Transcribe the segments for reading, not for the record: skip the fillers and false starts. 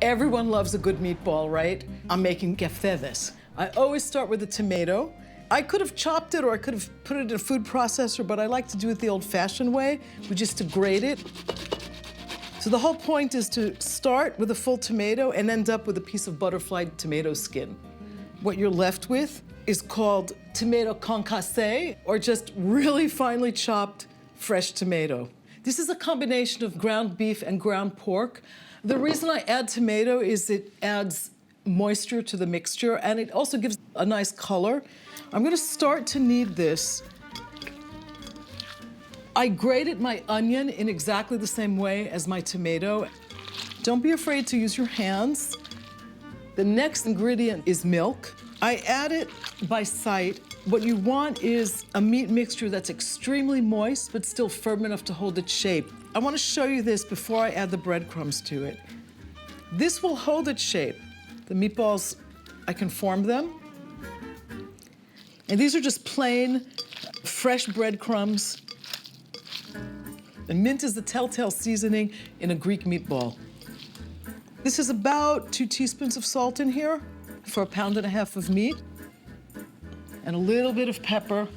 Everyone loves a good meatball, right? I'm making Keftedes. I always start with a tomato. I could have chopped it or I could have put it in a food processor, but I like to do it the old-fashioned way, which is to grate it. So the whole point is to start with a full tomato and end up with a piece of butterfly tomato skin. What you're left with is called tomato concassé, or just really finely chopped fresh tomato. This is a combination of ground beef and ground pork. The reason I add tomato is it adds moisture to the mixture, and it also gives a nice color. I'm gonna start to knead this. I grated my onion in exactly the same way as my tomato. Don't be afraid to use your hands. The next ingredient is milk. I add it by sight. What you want is a meat mixture that's extremely moist, but still firm enough to hold its shape. I want to show you this before I add the breadcrumbs to it. This will hold its shape. The meatballs, I can form them. And these are just plain, fresh breadcrumbs. And mint is the telltale seasoning in a Greek meatball. This is about 2 teaspoons of salt in here for 1.5 pounds of meat. And a little bit of pepper.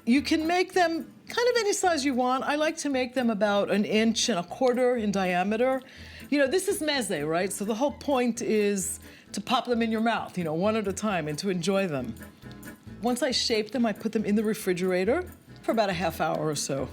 You can make them kind of any size you want. I like to make them about 1.25 inches in diameter. You know, this is meze, right? So the whole point is to pop them in your mouth, one at a time, and to enjoy them. Once I shape them, I put them in the refrigerator for about a half hour or so.